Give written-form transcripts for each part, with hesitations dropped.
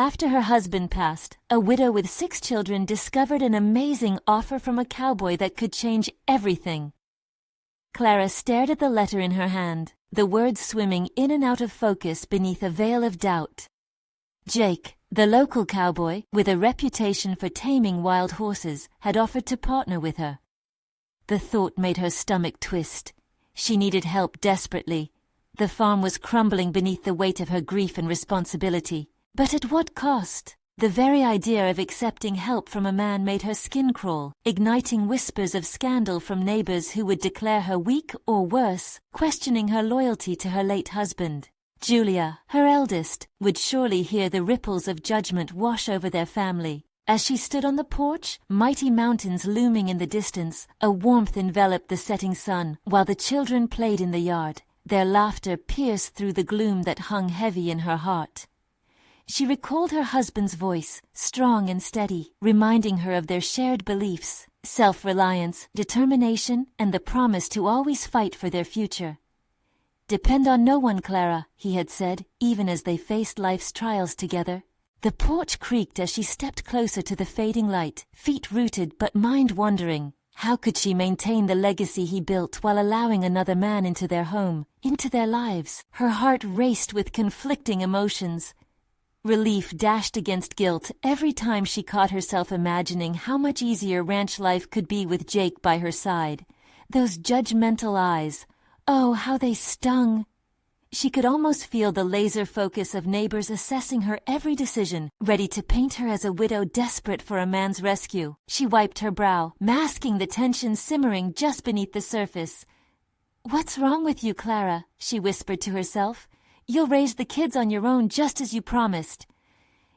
After her husband passed, a widow with 6 children discovered an amazing offer from a cowboy that could change everything. Clara stared at the letter in her hand, the words swimming in and out of focus beneath a veil of doubt. Jake, the local cowboy, with a reputation for taming wild horses, had offered to partner with her. The thought made her stomach twist. She needed help desperately. The farm was crumbling beneath the weight of her grief and responsibility. But at what cost? The very idea of accepting help from a man made her skin crawl, igniting whispers of scandal from neighbors who would declare her weak or worse, questioning her loyalty to her late husband. Julia, her eldest, would surely hear the ripples of judgment wash over their family. As she stood on the porch, mighty mountains looming in the distance, a warmth enveloped the setting sun, while the children played in the yard. Their laughter pierced through the gloom that hung heavy in her heart. She recalled her husband's voice, strong and steady, reminding her of their shared beliefs, self-reliance, determination, and the promise to always fight for their future. "Depend on no one, Clara," he had said, even as they faced life's trials together. The porch creaked as she stepped closer to the fading light, feet rooted but mind wandering. How could she maintain the legacy he built while allowing another man into their home, into their lives? Her heart raced with conflicting emotions. Relief dashed against guilt every time she caught herself imagining how much easier ranch life could be with Jake by her side. Those judgmental eyes, oh, how they stung! She could almost feel the laser focus of neighbors assessing her every decision, ready to paint her as a widow desperate for a man's rescue. She wiped her brow, masking the tension simmering just beneath the surface. "What's wrong with you, Clara?" she whispered to herself. "You'll raise the kids on your own just as you promised."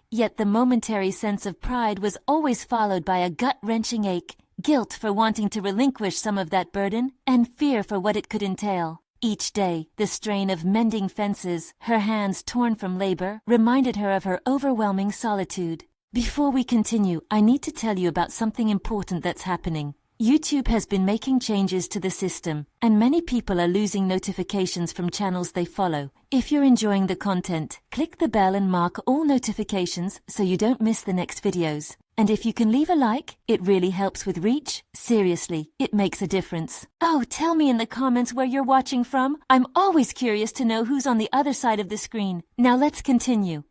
Yet the momentary sense of pride was always followed by a gut-wrenching ache, guilt for wanting to relinquish some of that burden, and fear for what it could entail. Each day, the strain of mending fences, her hands torn from labor, reminded her of her overwhelming solitude. Before we continue, I need to tell you about something important that's happening. YouTube has been making changes to the system, and many people are losing notifications from channels they follow. If you're enjoying the content, click the bell and mark all notifications so you don't miss the next videos. And if you can leave a like, it really helps with reach. Seriously, it makes a difference. Oh, tell me in the comments where you're watching from. I'm always curious to know who's on the other side of the screen. Now let's continue.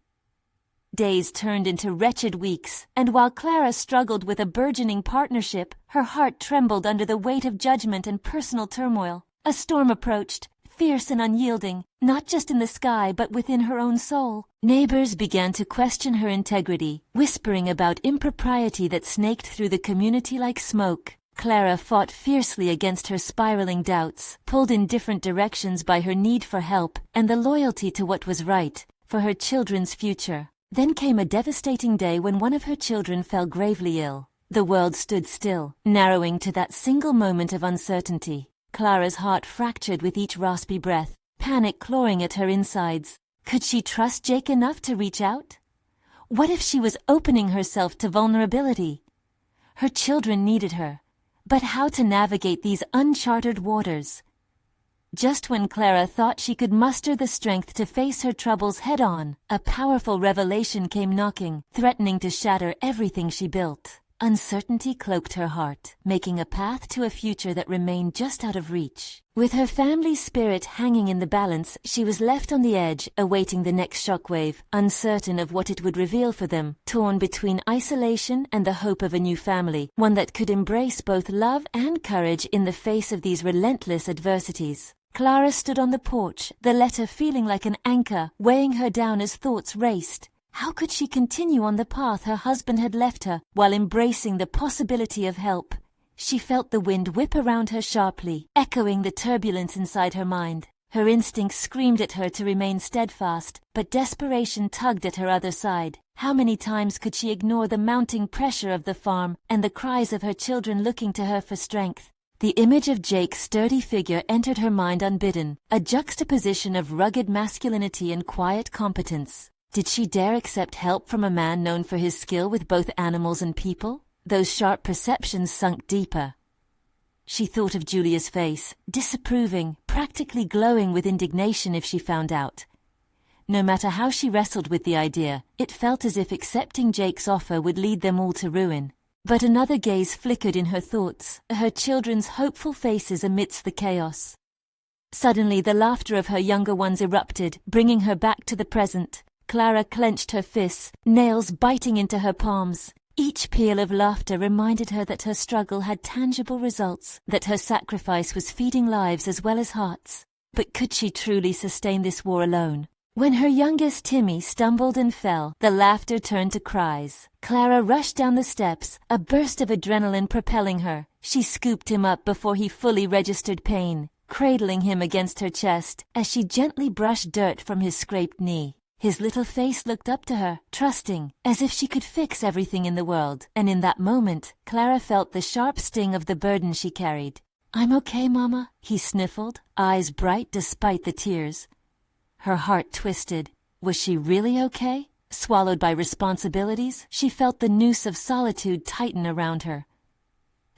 Days turned into wretched weeks, and while Clara struggled with a burgeoning partnership, her heart trembled under the weight of judgment and personal turmoil. A storm approached, fierce and unyielding, not just in the sky but within her own soul. Neighbors began to question her integrity, whispering about impropriety that snaked through the community like smoke. Clara fought fiercely against her spiraling doubts, pulled in different directions by her need for help and the loyalty to what was right, for her children's future. Then came a devastating day when one of her children fell gravely ill. The world stood still, narrowing to that single moment of uncertainty. Clara's heart fractured with each raspy breath, panic clawing at her insides. Could she trust Jake enough to reach out? What if she was opening herself to vulnerability? Her children needed her, but how to navigate these uncharted waters? Just when Clara thought she could muster the strength to face her troubles head-on, a powerful revelation came knocking, threatening to shatter everything she built. Uncertainty cloaked her heart, making a path to a future that remained just out of reach. With her family's spirit hanging in the balance, she was left on the edge, awaiting the next shockwave, uncertain of what it would reveal for them, torn between isolation and the hope of a new family, one that could embrace both love and courage in the face of these relentless adversities. Clara stood on the porch, the letter feeling like an anchor, weighing her down as thoughts raced. How could she continue on the path her husband had left her, while embracing the possibility of help? She felt the wind whip around her sharply, echoing the turbulence inside her mind. Her instincts screamed at her to remain steadfast, but desperation tugged at her other side. How many times could she ignore the mounting pressure of the farm and the cries of her children looking to her for strength? The image of Jake's sturdy figure entered her mind unbidden, a juxtaposition of rugged masculinity and quiet competence. Did she dare accept help from a man known for his skill with both animals and people? Those sharp perceptions sunk deeper. She thought of Julia's face, disapproving, practically glowing with indignation if she found out. No matter how she wrestled with the idea, it felt as if accepting Jake's offer would lead them all to ruin. But another gaze flickered in her thoughts, her children's hopeful faces amidst the chaos. Suddenly the laughter of her younger ones erupted, bringing her back to the present. Clara clenched her fists, nails biting into her palms. Each peal of laughter reminded her that her struggle had tangible results, that her sacrifice was feeding lives as well as hearts. But could she truly sustain this war alone? When her youngest Timmy stumbled and fell, the laughter turned to cries. Clara rushed down the steps, a burst of adrenaline propelling her. She scooped him up before he fully registered pain, cradling him against her chest as she gently brushed dirt from his scraped knee. His little face looked up to her, trusting, as if she could fix everything in the world, and in that moment, Clara felt the sharp sting of the burden she carried. "I'm okay, Mama," he sniffled, eyes bright despite the tears. Her heart twisted. Was she really okay? Swallowed by responsibilities, she felt the noose of solitude tighten around her.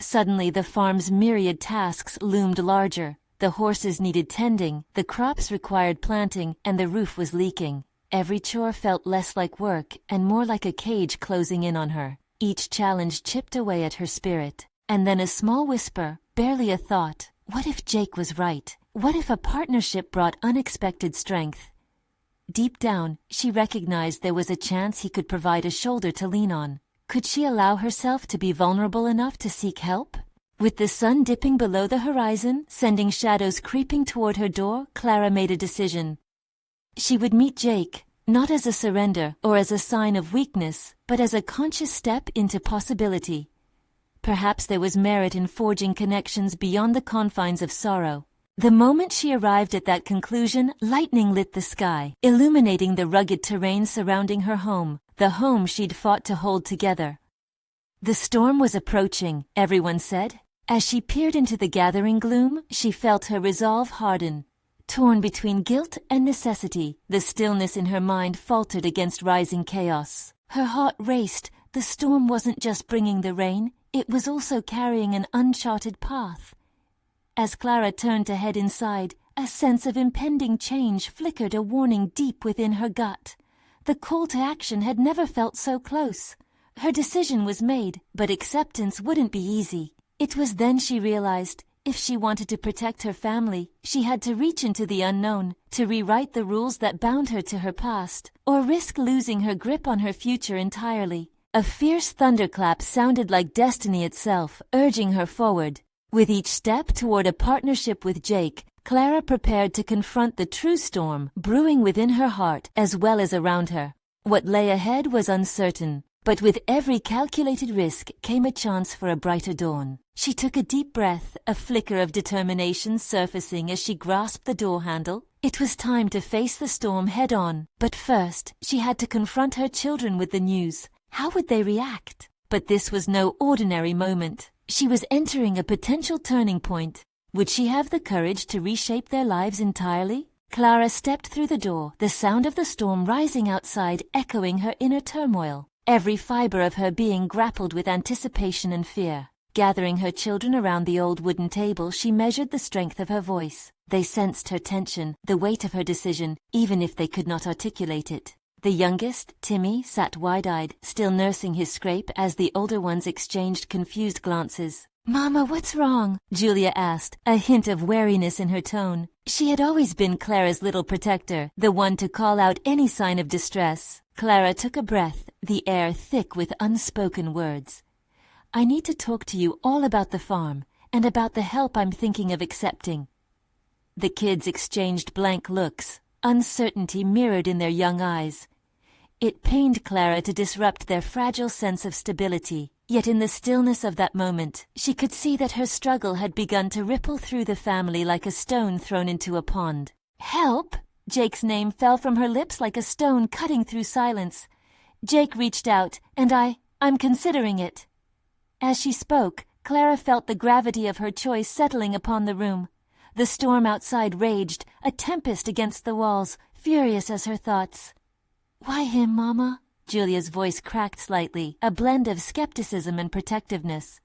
Suddenly, the farm's myriad tasks loomed larger. The horses needed tending, the crops required planting, and the roof was leaking. Every chore felt less like work and more like a cage closing in on her. Each challenge chipped away at her spirit. And then a small whisper, barely a thought. What if Jake was right? What if a partnership brought unexpected strength? Deep down, she recognized there was a chance he could provide a shoulder to lean on. Could she allow herself to be vulnerable enough to seek help? With the sun dipping below the horizon, sending shadows creeping toward her door, Clara made a decision. She would meet Jake, not as a surrender or as a sign of weakness, but as a conscious step into possibility. Perhaps there was merit in forging connections beyond the confines of sorrow. The moment she arrived at that conclusion, lightning lit the sky, illuminating the rugged terrain surrounding her home, the home she'd fought to hold together. The storm was approaching, everyone said. As she peered into the gathering gloom, she felt her resolve harden. Torn between guilt and necessity, the stillness in her mind faltered against rising chaos. Her heart raced. The storm wasn't just bringing the rain, it was also carrying an uncharted path. As Clara turned to head inside, a sense of impending change flickered a warning deep within her gut. The call to action had never felt so close. Her decision was made, but acceptance wouldn't be easy. It was then she realized, if she wanted to protect her family, she had to reach into the unknown, to rewrite the rules that bound her to her past, or risk losing her grip on her future entirely. A fierce thunderclap sounded like destiny itself, urging her forward. With each step toward a partnership with Jake, Clara prepared to confront the true storm brewing within her heart as well as around her. What lay ahead was uncertain, but with every calculated risk came a chance for a brighter dawn. She took a deep breath, a flicker of determination surfacing as she grasped the door handle. It was time to face the storm head-on, but first she had to confront her children with the news. How would they react? But this was no ordinary moment. She was entering a potential turning point. Would she have the courage to reshape their lives entirely? Clara stepped through the door, the sound of the storm rising outside echoing her inner turmoil. Every fiber of her being grappled with anticipation and fear. Gathering her children around the old wooden table, she measured the strength of her voice. They sensed her tension, the weight of her decision, even if they could not articulate it. The youngest, Timmy, sat wide-eyed, still nursing his scrape as the older ones exchanged confused glances. "Mama, what's wrong?" Julia asked, a hint of wariness in her tone. She had always been Clara's little protector, the one to call out any sign of distress. Clara took a breath, the air thick with unspoken words. "I need to talk to you all about the farm, and about the help I'm thinking of accepting." The kids exchanged blank looks, uncertainty mirrored in their young eyes. It pained Clara to disrupt their fragile sense of stability, yet in the stillness of that moment, she could see that her struggle had begun to ripple through the family like a stone thrown into a pond. "Help?" Jake's name fell from her lips like a stone cutting through silence. Jake reached out, and I'm considering it. As she spoke, Clara felt the gravity of her choice settling upon the room. The storm outside raged, a tempest against the walls, furious as her thoughts. "Why him, Mama?" Julia's voice cracked slightly, a blend of skepticism and protectiveness.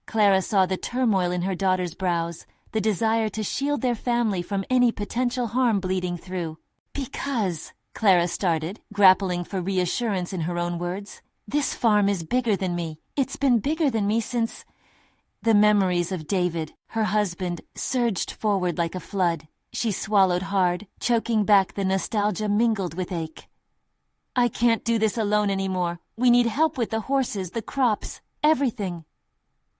Clara saw the turmoil in her daughter's brows, the desire to shield their family from any potential harm bleeding through. "Because," Clara started, grappling for reassurance in her own words. This farm is bigger than me. It's been bigger than me since... The memories of David, her husband, surged forward like a flood. She swallowed hard, choking back the nostalgia mingled with ache. I can't do this alone anymore. We need help with the horses, the crops, everything.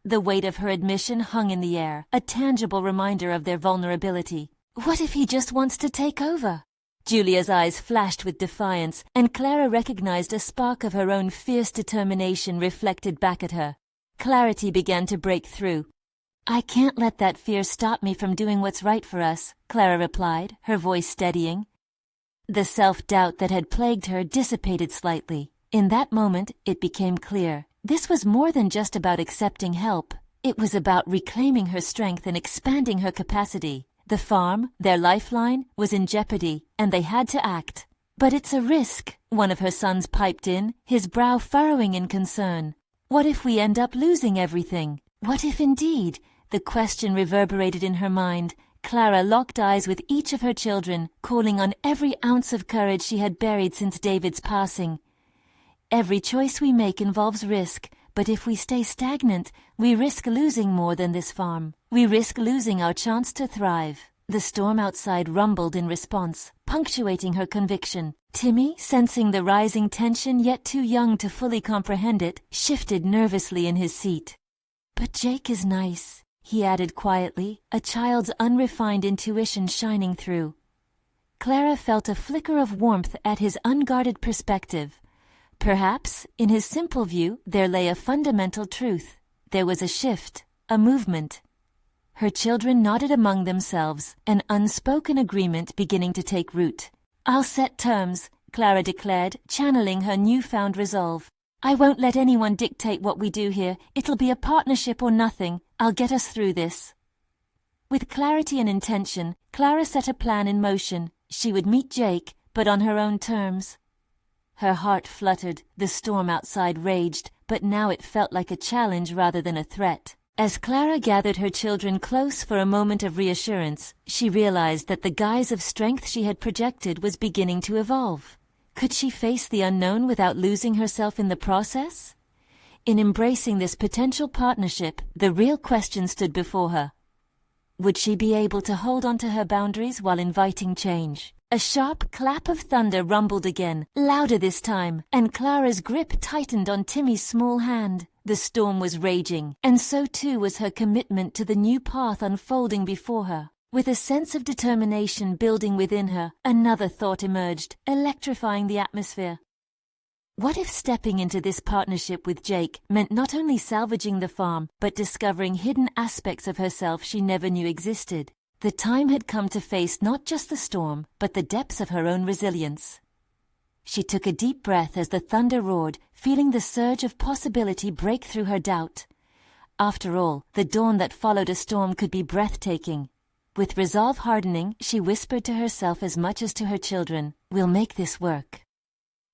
The weight of her admission hung in the air, a tangible reminder of their vulnerability. What if he just wants to take over? Julia's eyes flashed with defiance, and Clara recognized a spark of her own fierce determination reflected back at her. Clarity began to break through. I can't let that fear stop me from doing what's right for us, Clara replied, her voice steadying. The self-doubt that had plagued her dissipated slightly. In that moment, it became clear. This was more than just about accepting help. It was about reclaiming her strength and expanding her capacity. The farm, their lifeline, was in jeopardy, and they had to act. But it's a risk, one of her sons piped in, his brow furrowing in concern. What if we end up losing everything? What if indeed? The question reverberated in her mind. Clara locked eyes with each of her children, calling on every ounce of courage she had buried since David's passing. Every choice we make involves risk, but if we stay stagnant, we risk losing more than this farm. We risk losing our chance to thrive. The storm outside rumbled in response, punctuating her conviction. Timmy, sensing the rising tension yet too young to fully comprehend it, shifted nervously in his seat. But Jake is nice, he added quietly, a child's unrefined intuition shining through. Clara felt a flicker of warmth at his unguarded perspective. Perhaps, in his simple view, there lay a fundamental truth. There was a shift, a movement. Her children nodded among themselves, an unspoken agreement beginning to take root. I'll set terms, Clara declared, channeling her newfound resolve. I won't let anyone dictate what we do here. It'll be a partnership or nothing. I'll get us through this. With clarity and intention, Clara set a plan in motion. She would meet Jake, but on her own terms. Her heart fluttered, the storm outside raged, but now it felt like a challenge rather than a threat. As Clara gathered her children close for a moment of reassurance, she realized that the guise of strength she had projected was beginning to evolve. Could she face the unknown without losing herself in the process? In embracing this potential partnership, the real question stood before her. Would she be able to hold on to her boundaries while inviting change? A sharp clap of thunder rumbled again, louder this time, and Clara's grip tightened on Timmy's small hand. The storm was raging, and so too was her commitment to the new path unfolding before her. With a sense of determination building within her, another thought emerged, electrifying the atmosphere. What if stepping into this partnership with Jake meant not only salvaging the farm, but discovering hidden aspects of herself she never knew existed? The time had come to face not just the storm, but the depths of her own resilience. She took a deep breath as the thunder roared, feeling the surge of possibility break through her doubt. After all, the dawn that followed a storm could be breathtaking. With resolve hardening, she whispered to herself as much as to her children, "We'll make this work."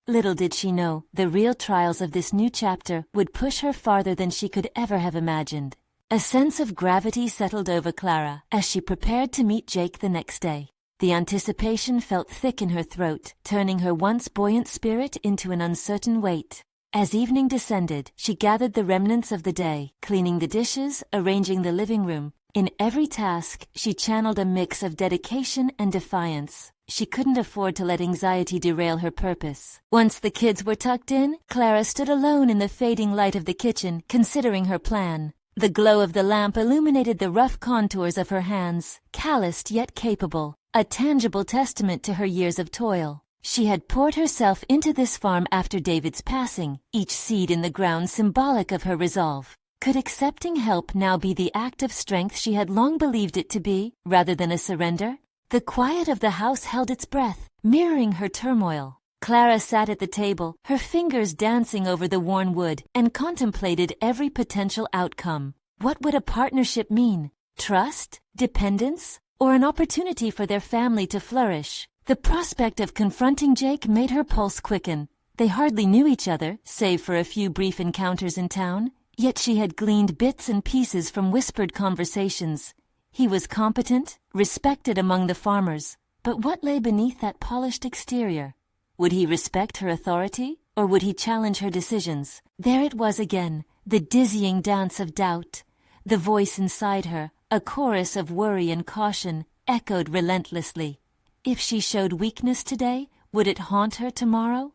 Little did she know, the real trials of this new chapter would push her farther than she could ever have imagined. A sense of gravity settled over Clara as she prepared to meet Jake the next day. The anticipation felt thick in her throat, turning her once buoyant spirit into an uncertain weight. As evening descended, she gathered the remnants of the day, cleaning the dishes, arranging the living room. In every task, she channeled a mix of dedication and defiance. She couldn't afford to let anxiety derail her purpose. Once the kids were tucked in, Clara stood alone in the fading light of the kitchen, considering her plan. The glow of the lamp illuminated the rough contours of her hands, calloused yet capable, a tangible testament to her years of toil. She had poured herself into this farm after David's passing, each seed in the ground symbolic of her resolve. Could accepting help now be the act of strength she had long believed it to be, rather than a surrender? The quiet of the house held its breath, mirroring her turmoil. Clara sat at the table, her fingers dancing over the worn wood, and contemplated every potential outcome. What would a partnership mean? Trust? Dependence? Or an opportunity for their family to flourish? The prospect of confronting Jake made her pulse quicken. They hardly knew each other, save for a few brief encounters in town. Yet she had gleaned bits and pieces from whispered conversations. He was competent, respected among the farmers. But what lay beneath that polished exterior? Would he respect her authority, or would he challenge her decisions? There it was again, the dizzying dance of doubt. The voice inside her, a chorus of worry and caution, echoed relentlessly. If she showed weakness today, would it haunt her tomorrow?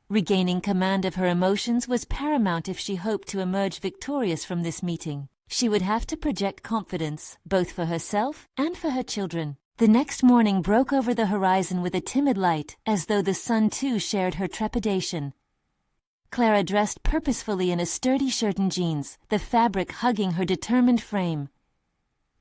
Regaining command of her emotions was paramount if she hoped to emerge victorious from this meeting. She would have to project confidence, both for herself and for her children. The next morning broke over the horizon with a timid light, as though the sun too shared her trepidation. Clara dressed purposefully in a sturdy shirt and jeans, the fabric hugging her determined frame.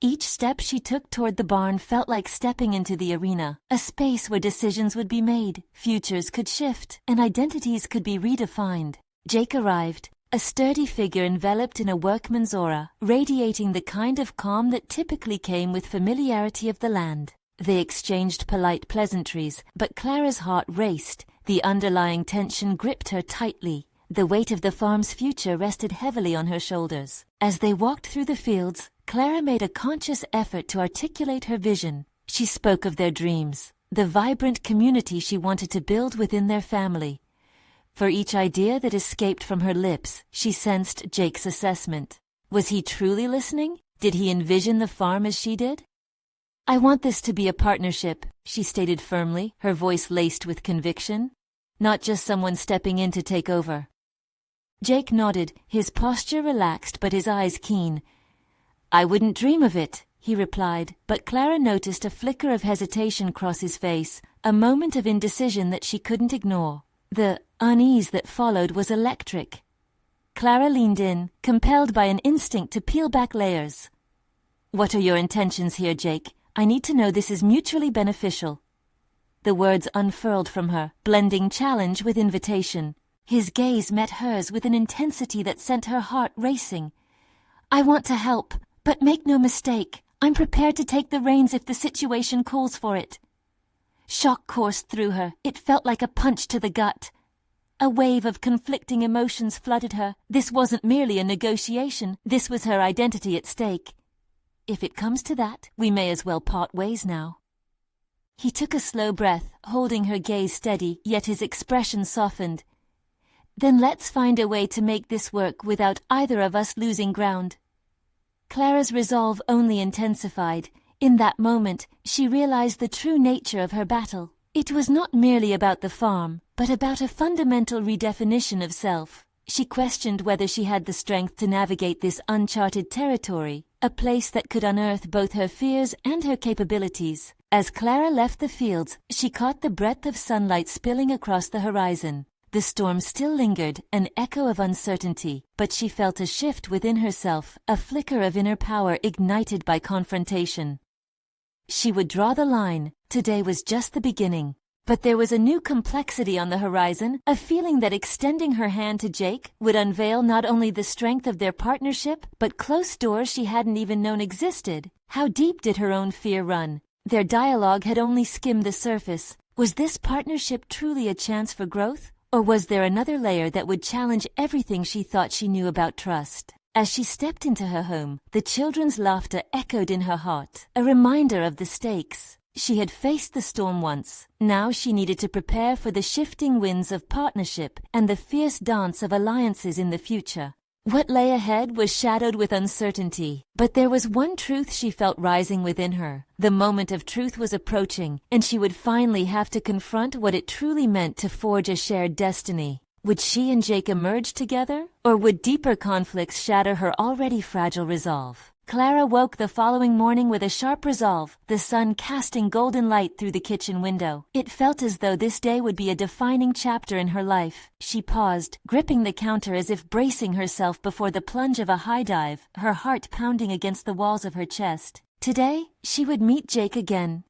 Each step she took toward the barn felt like stepping into the arena, a space where decisions would be made, futures could shift, and identities could be redefined. Jake arrived, a sturdy figure enveloped in a workman's aura, radiating the kind of calm that typically came with familiarity of the land. They exchanged polite pleasantries, but Clara's heart raced. The underlying tension gripped her tightly. The weight of the farm's future rested heavily on her shoulders. As they walked through the fields, Clara made a conscious effort to articulate her vision. She spoke of their dreams, the vibrant community she wanted to build within their family. For each idea that escaped from her lips, she sensed Jake's assessment. Was he truly listening? Did he envision the farm as she did? "I want this to be a partnership," she stated firmly, her voice laced with conviction. "Not just someone stepping in to take over." Jake nodded, his posture relaxed but his eyes keen. "I wouldn't dream of it," he replied, but Clara noticed a flicker of hesitation cross his face, a moment of indecision that she couldn't ignore. The unease that followed was electric. Clara leaned in, compelled by an instinct to peel back layers. "What are your intentions here, Jake? I need to know this is mutually beneficial." The words unfurled from her, blending challenge with invitation. His gaze met hers with an intensity that sent her heart racing. "I want to help, but make no mistake, I'm prepared to take the reins if the situation calls for it." Shock coursed through her. It felt like a punch to the gut. A wave of conflicting emotions flooded her. This wasn't merely a negotiation. This was her identity at stake. "If it comes to that, we may as well part ways now." He took a slow breath, holding her gaze steady, yet his expression softened. "Then let's find a way to make this work without either of us losing ground." Clara's resolve only intensified. In that moment, she realized the true nature of her battle. It was not merely about the farm, but about a fundamental redefinition of self. She questioned whether she had the strength to navigate this uncharted territory, a place that could unearth both her fears and her capabilities. As Clara left the fields, she caught the breath of sunlight spilling across the horizon. The storm still lingered, an echo of uncertainty, but she felt a shift within herself, a flicker of inner power ignited by confrontation. She would draw the line. Today was just the beginning. But there was a new complexity on the horizon, a feeling that extending her hand to Jake would unveil not only the strength of their partnership, but closed doors she hadn't even known existed. How deep did her own fear run? Their dialogue had only skimmed the surface. Was this partnership truly a chance for growth? Or was there another layer that would challenge everything she thought she knew about trust? As she stepped into her home, the children's laughter echoed in her heart, a reminder of the stakes. She had faced the storm once. Now she needed to prepare for the shifting winds of partnership and the fierce dance of alliances in the future. What lay ahead was shadowed with uncertainty, but there was one truth she felt rising within her. The moment of truth was approaching, and she would finally have to confront what it truly meant to forge a shared destiny. Would she and Jake emerge together, or would deeper conflicts shatter her already fragile resolve? Clara woke the following morning with a sharp resolve, the sun casting golden light through the kitchen window. It felt as though this day would be a defining chapter in her life. She paused, gripping the counter as if bracing herself before the plunge of a high dive, her heart pounding against the walls of her chest. Today, she would meet Jake again.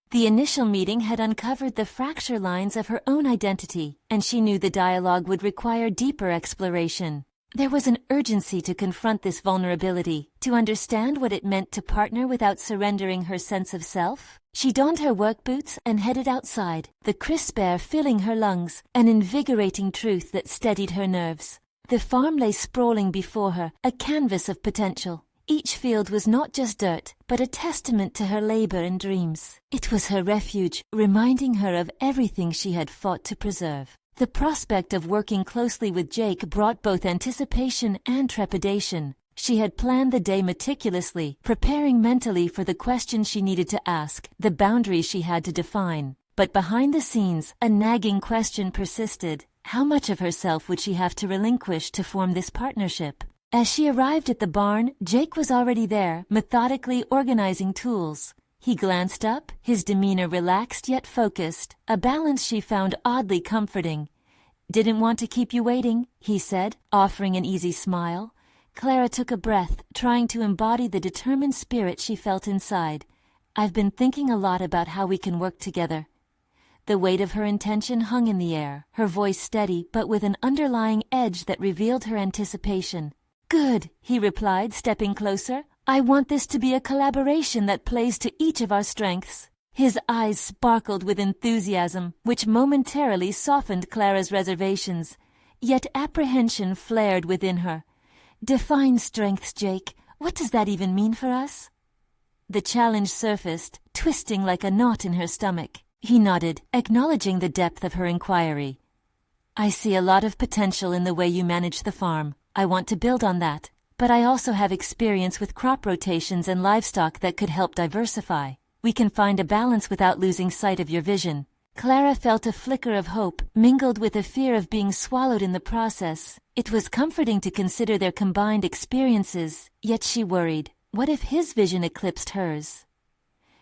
The initial meeting had uncovered the fracture lines of her own identity, and she knew the dialogue would require deeper exploration. There was an urgency to confront this vulnerability, to understand what it meant to partner without surrendering her sense of self. She donned her work boots and headed outside, the crisp air filling her lungs, an invigorating truth that steadied her nerves. The farm lay sprawling before her, a canvas of potential. Each field was not just dirt, but a testament to her labor and dreams. It was her refuge, reminding her of everything she had fought to preserve. The prospect of working closely with Jake brought both anticipation and trepidation. She had planned the day meticulously, preparing mentally for the questions she needed to ask, the boundaries she had to define. But behind the scenes, a nagging question persisted. How much of herself would she have to relinquish to form this partnership? As she arrived at the barn, Jake was already there, methodically organizing tools. He glanced up, his demeanor relaxed yet focused, a balance she found oddly comforting. "Didn't want to keep you waiting," he said, offering an easy smile. Clara took a breath, trying to embody the determined spirit she felt inside. "I've been thinking a lot about how we can work together." The weight of her intention hung in the air, her voice steady but with an underlying edge that revealed her anticipation. "Good," he replied, stepping closer. "I want this to be a collaboration that plays to each of our strengths." His eyes sparkled with enthusiasm, which momentarily softened Clara's reservations. Yet apprehension flared within her. "Define strengths, Jake. What does that even mean for us?" The challenge surfaced, twisting like a knot in her stomach. He nodded, acknowledging the depth of her inquiry. "I see a lot of potential in the way you manage the farm. I want to build on that. But I also have experience with crop rotations and livestock that could help diversify. We can find a balance without losing sight of your vision." Clara felt a flicker of hope, mingled with a fear of being swallowed in the process. It was comforting to consider their combined experiences, yet she worried. What if his vision eclipsed hers?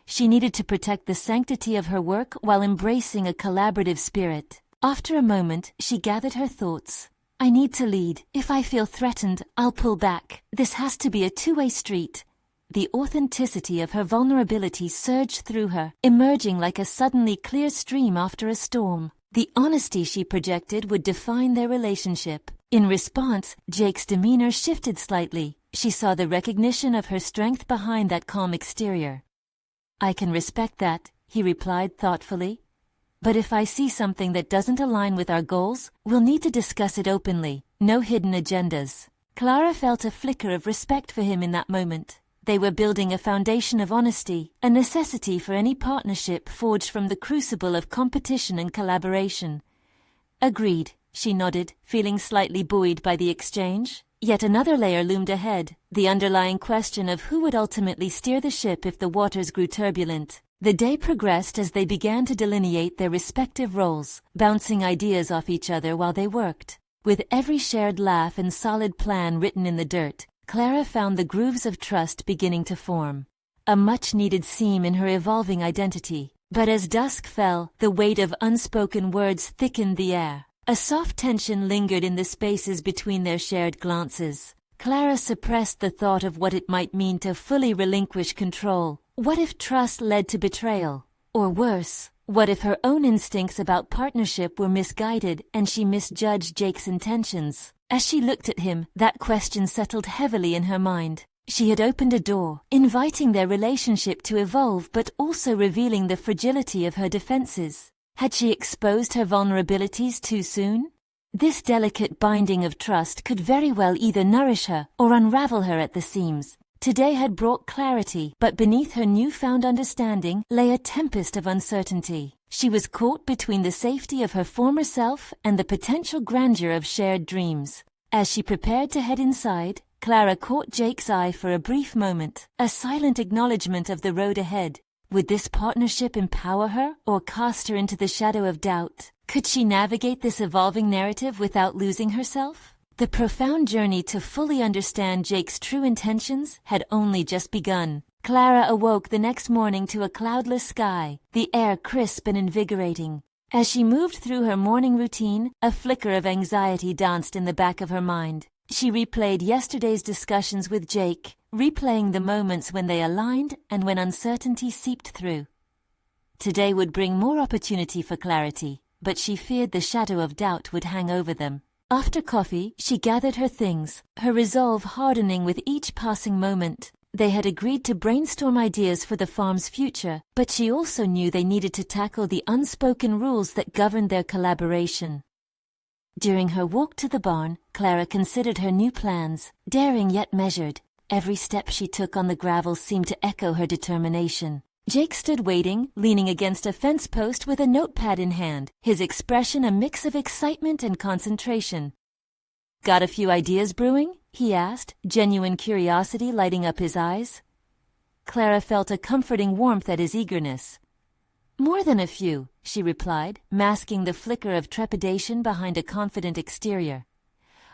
She needed to protect the sanctity of her work while embracing a collaborative spirit. After a moment, she gathered her thoughts. "I need to lead. If I feel threatened, I'll pull back. This has to be a two-way street." The authenticity of her vulnerability surged through her, emerging like a suddenly clear stream after a storm. The honesty she projected would define their relationship. In response, Jake's demeanor shifted slightly. She saw the recognition of her strength behind that calm exterior. "I can respect that," he replied thoughtfully. "But if I see something that doesn't align with our goals, we'll need to discuss it openly. No hidden agendas." Clara felt a flicker of respect for him in that moment. They were building a foundation of honesty, a necessity for any partnership forged from the crucible of competition and collaboration. "Agreed," she nodded, feeling slightly buoyed by the exchange. Yet another layer loomed ahead, the underlying question of who would ultimately steer the ship if the waters grew turbulent. The day progressed as they began to delineate their respective roles, bouncing ideas off each other while they worked. With every shared laugh and solid plan written in the dirt, Clara found the grooves of trust beginning to form. A much-needed seam in her evolving identity. But as dusk fell, the weight of unspoken words thickened the air. A soft tension lingered in the spaces between their shared glances. Clara suppressed the thought of what it might mean to fully relinquish control. What if trust led to betrayal? Or worse, what if her own instincts about partnership were misguided and she misjudged Jake's intentions? As she looked at him, that question settled heavily in her mind. She had opened a door, inviting their relationship to evolve but also revealing the fragility of her defenses. Had she exposed her vulnerabilities too soon? This delicate binding of trust could very well either nourish her or unravel her at the seams. Today had brought clarity, but beneath her newfound understanding lay a tempest of uncertainty. She was caught between the safety of her former self and the potential grandeur of shared dreams. As she prepared to head inside, Clara caught Jake's eye for a brief moment, a silent acknowledgement of the road ahead. Would this partnership empower her or cast her into the shadow of doubt? Could she navigate this evolving narrative without losing herself? The profound journey to fully understand Jake's true intentions had only just begun. Clara awoke the next morning to a cloudless sky, the air crisp and invigorating. As she moved through her morning routine, a flicker of anxiety danced in the back of her mind. She replayed yesterday's discussions with Jake, replaying the moments when they aligned and when uncertainty seeped through. Today would bring more opportunity for clarity, but she feared the shadow of doubt would hang over them. After coffee, she gathered her things, her resolve hardening with each passing moment. They had agreed to brainstorm ideas for the farm's future, but she also knew they needed to tackle the unspoken rules that governed their collaboration. During her walk to the barn, Clara considered her new plans, daring yet measured. Every step she took on the gravel seemed to echo her determination. Jake stood waiting, leaning against a fence post with a notepad in hand, his expression a mix of excitement and concentration. "Got a few ideas brewing?" he asked, genuine curiosity lighting up his eyes. Clara felt a comforting warmth at his eagerness. "More than a few," she replied, masking the flicker of trepidation behind a confident exterior.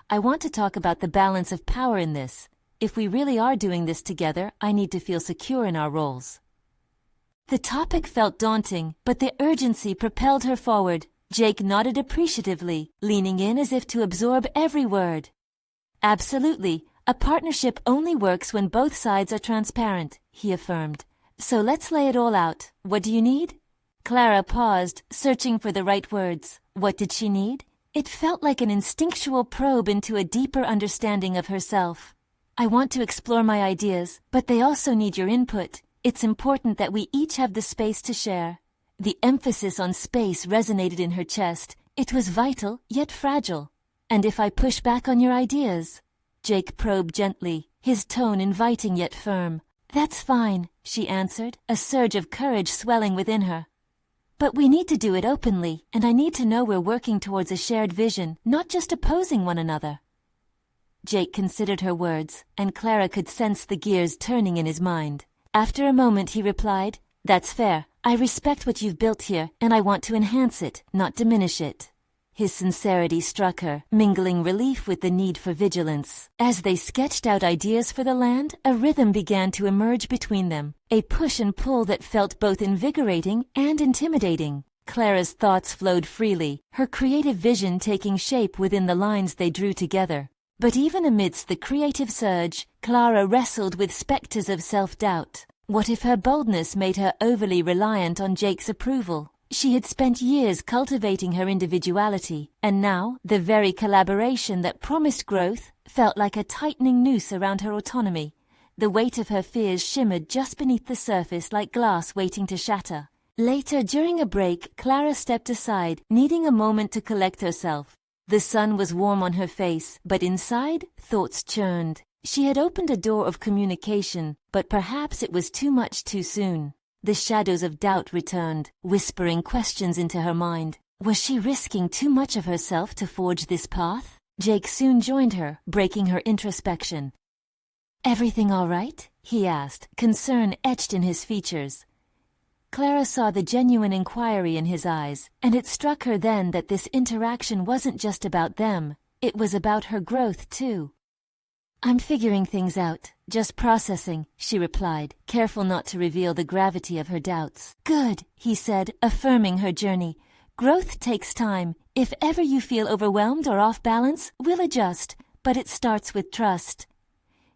"I want to talk about the balance of power in this. If we really are doing this together, I need to feel secure in our roles." The topic felt daunting, but the urgency propelled her forward. Jake nodded appreciatively, leaning in as if to absorb every word. "Absolutely. A partnership only works when both sides are transparent," he affirmed. "So let's lay it all out. What do you need?" Clara paused, searching for the right words. What did she need? It felt like an instinctual probe into a deeper understanding of herself. "I want to explore my ideas, but they also need your input. It's important that we each have the space to share." The emphasis on space resonated in her chest. It was vital, yet fragile. "And if I push back on your ideas?" Jake probed gently, his tone inviting yet firm. "That's fine," she answered, a surge of courage swelling within her. "But we need to do it openly, and I need to know we're working towards a shared vision, not just opposing one another." Jake considered her words, and Clara could sense the gears turning in his mind. After a moment he replied, "That's fair. I respect what you've built here, and I want to enhance it, not diminish it." His sincerity struck her, mingling relief with the need for vigilance. As they sketched out ideas for the land, a rhythm began to emerge between them, a push and pull that felt both invigorating and intimidating. Clara's thoughts flowed freely, her creative vision taking shape within the lines they drew together. But even amidst the creative surge, Clara wrestled with specters of self-doubt. What if her boldness made her overly reliant on Jake's approval? She had spent years cultivating her individuality, and now the very collaboration that promised growth felt like a tightening noose around her autonomy. The weight of her fears shimmered just beneath the surface like glass waiting to shatter. Later, during a break, Clara stepped aside, needing a moment to collect herself. The sun was warm on her face, but inside, thoughts churned. She had opened a door of communication, but perhaps it was too much too soon. The shadows of doubt returned, whispering questions into her mind. Was she risking too much of herself to forge this path? Jake soon joined her, breaking her introspection. "Everything all right?" he asked, concern etched in his features. Clara saw the genuine inquiry in his eyes, and it struck her then that this interaction wasn't just about them. It was about her growth, too. "I'm figuring things out, just processing," she replied, careful not to reveal the gravity of her doubts. "Good," he said, affirming her journey. "Growth takes time. If ever you feel overwhelmed or off balance, we'll adjust, but it starts with trust."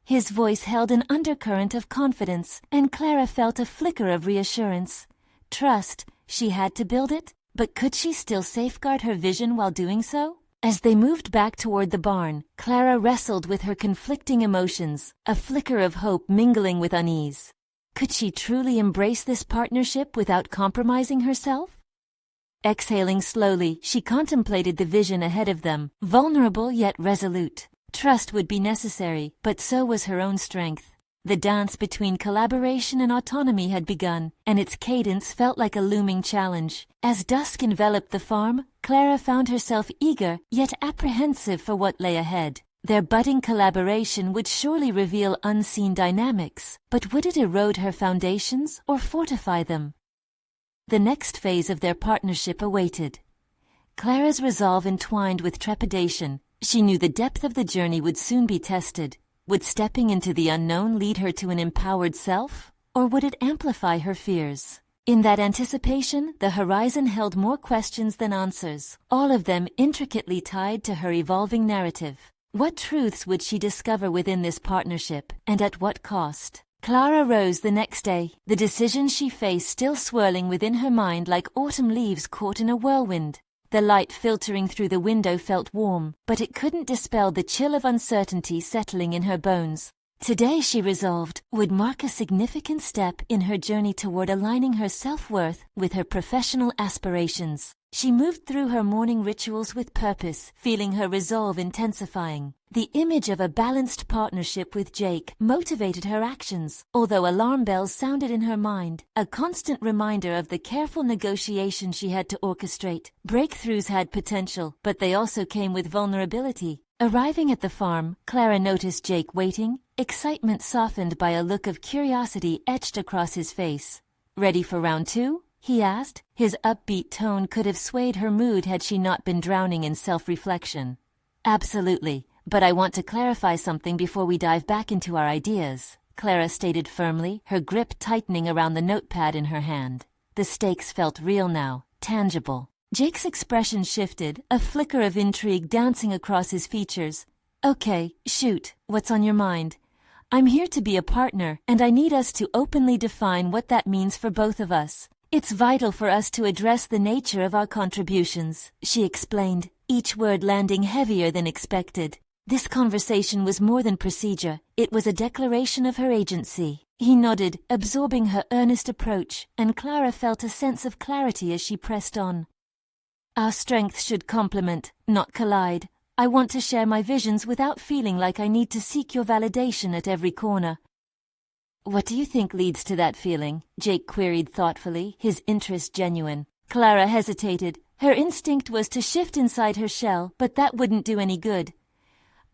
His voice held an undercurrent of confidence, and Clara felt a flicker of reassurance. Trust, she had to build it, but could she still safeguard her vision while doing so? As they moved back toward the barn, Clara wrestled with her conflicting emotions, a flicker of hope mingling with unease. Could she truly embrace this partnership without compromising herself? Exhaling slowly, she contemplated the vision ahead of them, vulnerable yet resolute. Trust would be necessary, but so was her own strength. The dance between collaboration and autonomy had begun, and its cadence felt like a looming challenge. As dusk enveloped the farm, Clara found herself eager, yet apprehensive for what lay ahead. Their budding collaboration would surely reveal unseen dynamics, but would it erode her foundations or fortify them? The next phase of their partnership awaited. Clara's resolve entwined with trepidation. She knew the depth of the journey would soon be tested. Would stepping into the unknown lead her to an empowered self, or would it amplify her fears? In that anticipation, the horizon held more questions than answers, all of them intricately tied to her evolving narrative. What truths would she discover within this partnership, and at what cost? Clara rose the next day, the decision she faced still swirling within her mind like autumn leaves caught in a whirlwind. The light filtering through the window felt warm, but it couldn't dispel the chill of uncertainty settling in her bones. Today, she resolved, would mark a significant step in her journey toward aligning her self-worth with her professional aspirations. She moved through her morning rituals with purpose, feeling her resolve intensifying. The image of a balanced partnership with Jake motivated her actions, although alarm bells sounded in her mind, a constant reminder of the careful negotiation she had to orchestrate. Breakthroughs had potential, but they also came with vulnerability. Arriving at the farm, Clara noticed Jake waiting, excitement softened by a look of curiosity etched across his face. "Ready for round 2? He asked. His upbeat tone could have swayed her mood had she not been drowning in self-reflection. "Absolutely, but I want to clarify something before we dive back into our ideas," Clara stated firmly, her grip tightening around the notepad in her hand. The stakes felt real now, tangible. Jake's expression shifted, a flicker of intrigue dancing across his features. "Okay, shoot, what's on your mind? I'm here to be a partner, and I need us to openly define what that means for both of us. It's vital for us to address the nature of our contributions," she explained, each word landing heavier than expected. This conversation was more than procedure, it was a declaration of her agency. He nodded, absorbing her earnest approach, and Clara felt a sense of clarity as she pressed on. "Our strengths should complement, not collide. I want to share my visions without feeling like I need to seek your validation at every corner." "What do you think leads to that feeling?" Jake queried thoughtfully, his interest genuine. Clara hesitated. Her instinct was to shift inside her shell, but that wouldn't do any good.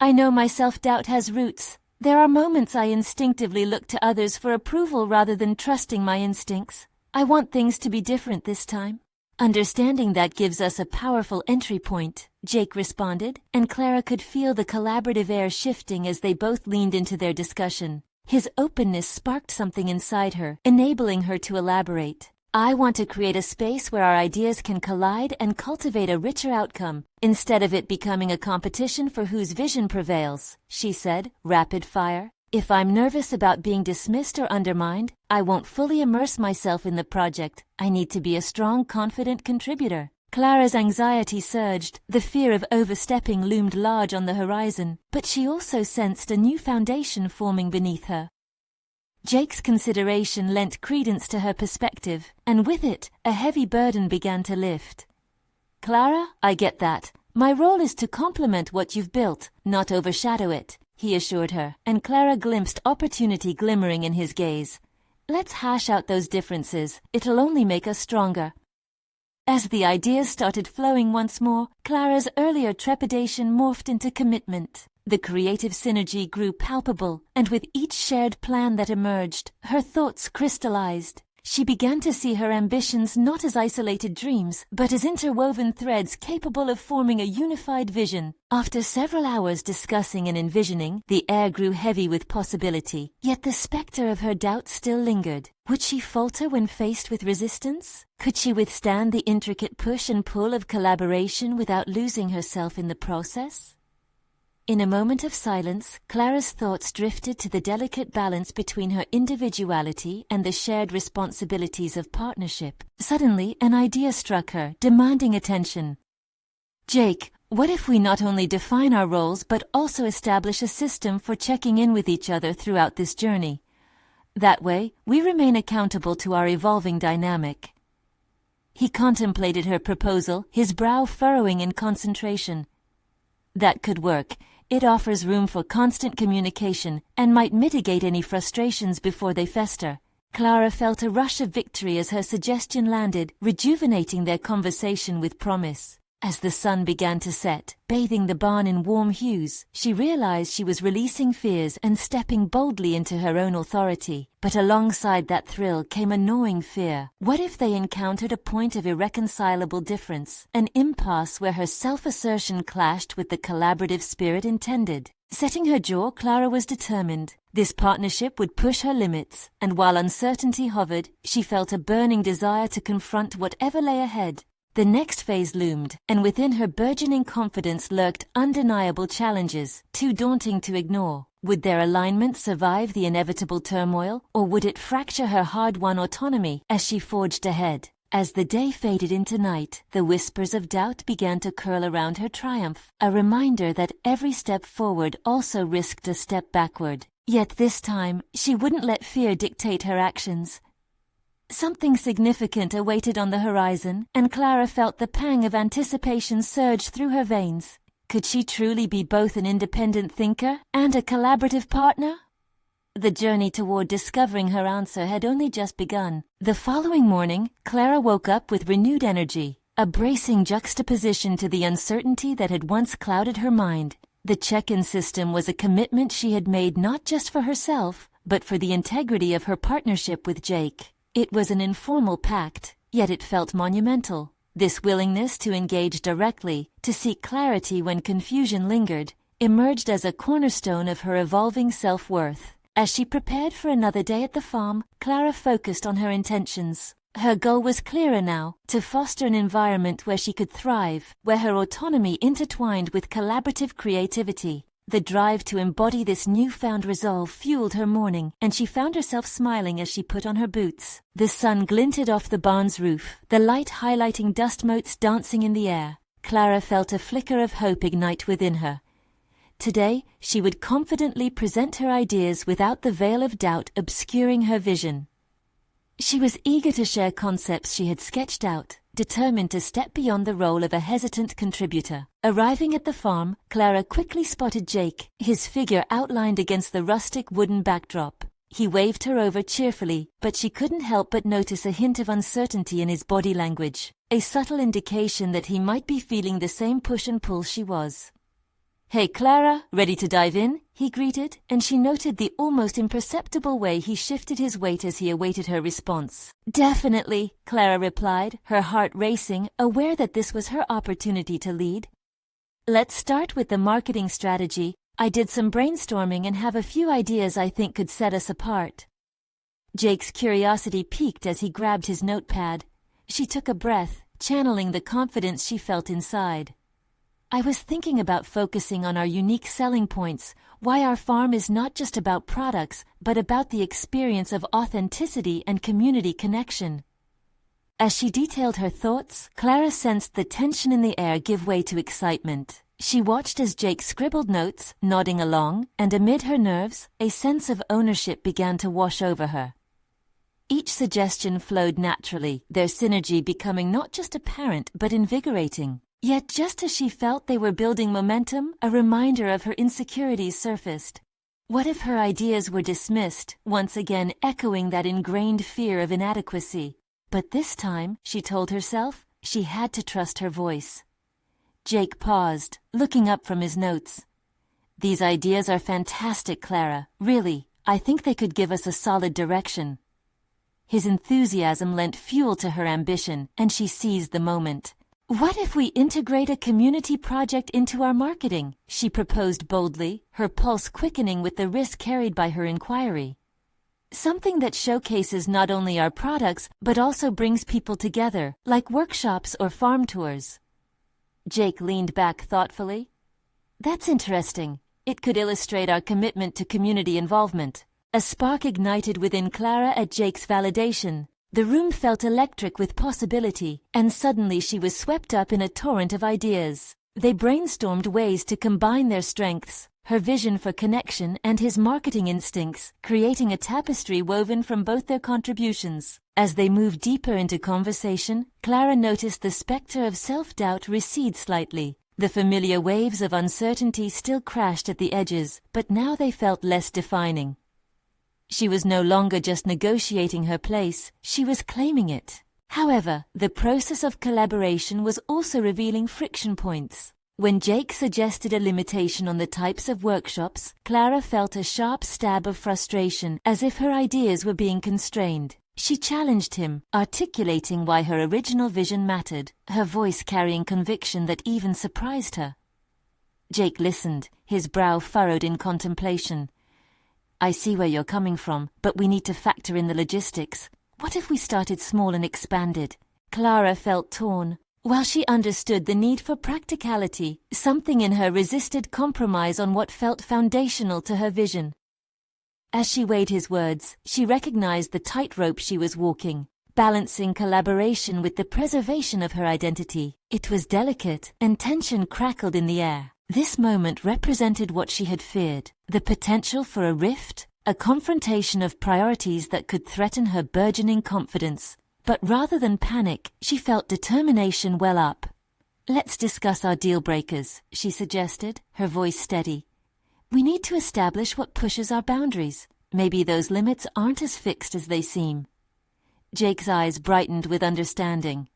"I know my self-doubt has roots. There are moments I instinctively look to others for approval rather than trusting my instincts. I want things to be different this time." "Understanding that gives us a powerful entry point," Jake responded, and Clara could feel the collaborative air shifting as they both leaned into their discussion. His openness sparked something inside her, enabling her to elaborate. "I want to create a space where our ideas can collide and cultivate a richer outcome, instead of it becoming a competition for whose vision prevails," she said, rapid fire. "If I'm nervous about being dismissed or undermined, I won't fully immerse myself in the project. I need to be a strong, confident contributor." Clara's anxiety surged, the fear of overstepping loomed large on the horizon, but she also sensed a new foundation forming beneath her. Jake's consideration lent credence to her perspective, and with it, a heavy burden began to lift. "Clara, I get that. My role is to complement what you've built, not overshadow it," he assured her, and Clara glimpsed opportunity glimmering in his gaze. "Let's hash out those differences. It'll only make us stronger." As the ideas started flowing once more, Clara's earlier trepidation morphed into commitment. The creative synergy grew palpable, and with each shared plan that emerged, her thoughts crystallized. She began to see her ambitions not as isolated dreams, but as interwoven threads capable of forming a unified vision. After several hours discussing and envisioning, the air grew heavy with possibility, yet the specter of her doubt still lingered. Would she falter when faced with resistance? Could she withstand the intricate push and pull of collaboration without losing herself in the process? In a moment of silence, Clara's thoughts drifted to the delicate balance between her individuality and the shared responsibilities of partnership. Suddenly, an idea struck her, demanding attention. "Jake, what if we not only define our roles but also establish a system for checking in with each other throughout this journey? That way, we remain accountable to our evolving dynamic." He contemplated her proposal, his brow furrowing in concentration. "That could work. It offers room for constant communication and might mitigate any frustrations before they fester." Clara felt a rush of victory as her suggestion landed, rejuvenating their conversation with promise. As the sun began to set, bathing the barn in warm hues, she realized she was releasing fears and stepping boldly into her own authority. But alongside that thrill came a gnawing fear. What if they encountered a point of irreconcilable difference, an impasse where her self-assertion clashed with the collaborative spirit intended? Setting her jaw, Clara was determined. This partnership would push her limits, and while uncertainty hovered, she felt a burning desire to confront whatever lay ahead. The next phase loomed, and within her burgeoning confidence lurked undeniable challenges, too daunting to ignore. Would their alignment survive the inevitable turmoil, or would it fracture her hard-won autonomy as she forged ahead? As the day faded into night, the whispers of doubt began to curl around her triumph, a reminder that every step forward also risked a step backward. Yet this time, she wouldn't let fear dictate her actions. Something significant awaited on the horizon, and Clara felt the pang of anticipation surge through her veins. Could she truly be both an independent thinker and a collaborative partner? The journey toward discovering her answer had only just begun. The following morning, Clara woke up with renewed energy, a bracing juxtaposition to the uncertainty that had once clouded her mind. The check-in system was a commitment she had made not just for herself, but for the integrity of her partnership with Jake. It was an informal pact, yet it felt monumental. This willingness to engage directly, to seek clarity when confusion lingered, emerged as a cornerstone of her evolving self-worth. As she prepared for another day at the farm, Clara focused on her intentions. Her goal was clearer now, to foster an environment where she could thrive, where her autonomy intertwined with collaborative creativity. The drive to embody this newfound resolve fueled her morning, and she found herself smiling as she put on her boots. The sun glinted off the barn's roof, the light highlighting dust motes dancing in the air. Clara felt a flicker of hope ignite within her. Today, she would confidently present her ideas without the veil of doubt obscuring her vision. She was eager to share concepts she had sketched out, determined to step beyond the role of a hesitant contributor. Arriving at the farm, Clara quickly spotted Jake, his figure outlined against the rustic wooden backdrop. He waved her over cheerfully, but she couldn't help but notice a hint of uncertainty in his body language, a subtle indication that he might be feeling the same push and pull she was. "Hey Clara, ready to dive in?" he greeted, and she noted the almost imperceptible way he shifted his weight as he awaited her response. "Definitely," Clara replied, her heart racing, aware that this was her opportunity to lead. "Let's start with the marketing strategy. I did some brainstorming and have a few ideas I think could set us apart." Jake's curiosity piqued as he grabbed his notepad. She took a breath, channeling the confidence she felt inside. "I was thinking about focusing on our unique selling points, why our farm is not just about products, but about the experience of authenticity and community connection." As she detailed her thoughts, Clara sensed the tension in the air give way to excitement. She watched as Jake scribbled notes, nodding along, and amid her nerves, a sense of ownership began to wash over her. Each suggestion flowed naturally, their synergy becoming not just apparent but invigorating. Yet just as she felt they were building momentum, a reminder of her insecurities surfaced. What if her ideas were dismissed, once again echoing that ingrained fear of inadequacy? But this time, she told herself, she had to trust her voice. Jake paused, looking up from his notes. "These ideas are fantastic, Clara. Really, I think they could give us a solid direction." His enthusiasm lent fuel to her ambition, and she seized the moment. "What if we integrate a community project into our marketing?" she proposed boldly, her pulse quickening with the risk carried by her inquiry. "Something that showcases not only our products, but also brings people together, like workshops or farm tours." Jake leaned back thoughtfully. "That's interesting. It could illustrate our commitment to community involvement." A spark ignited within Clara at Jake's validation. The room felt electric with possibility, and suddenly she was swept up in a torrent of ideas. They brainstormed ways to combine their strengths, her vision for connection and his marketing instincts, creating a tapestry woven from both their contributions. As they moved deeper into conversation, Clara noticed the specter of self-doubt recede slightly. The familiar waves of uncertainty still crashed at the edges, but now they felt less defining. She was no longer just negotiating her place, she was claiming it. However, the process of collaboration was also revealing friction points. When Jake suggested a limitation on the types of workshops, Clara felt a sharp stab of frustration, as if her ideas were being constrained. She challenged him, articulating why her original vision mattered, her voice carrying conviction that even surprised her. Jake listened, his brow furrowed in contemplation. "I see where you're coming from, but we need to factor in the logistics. What if we started small and expanded?" Clara felt torn. While she understood the need for practicality, something in her resisted compromise on what felt foundational to her vision. As she weighed his words, she recognized the tightrope she was walking, balancing collaboration with the preservation of her identity. It was delicate, and tension crackled in the air. This moment represented what she had feared, the potential for a rift, a confrontation of priorities that could threaten her burgeoning confidence. But rather than panic, she felt determination well up. "Let's discuss our deal breakers," she suggested, her voice steady. "We need to establish what pushes our boundaries. Maybe those limits aren't as fixed as they seem." Jake's eyes brightened with understanding.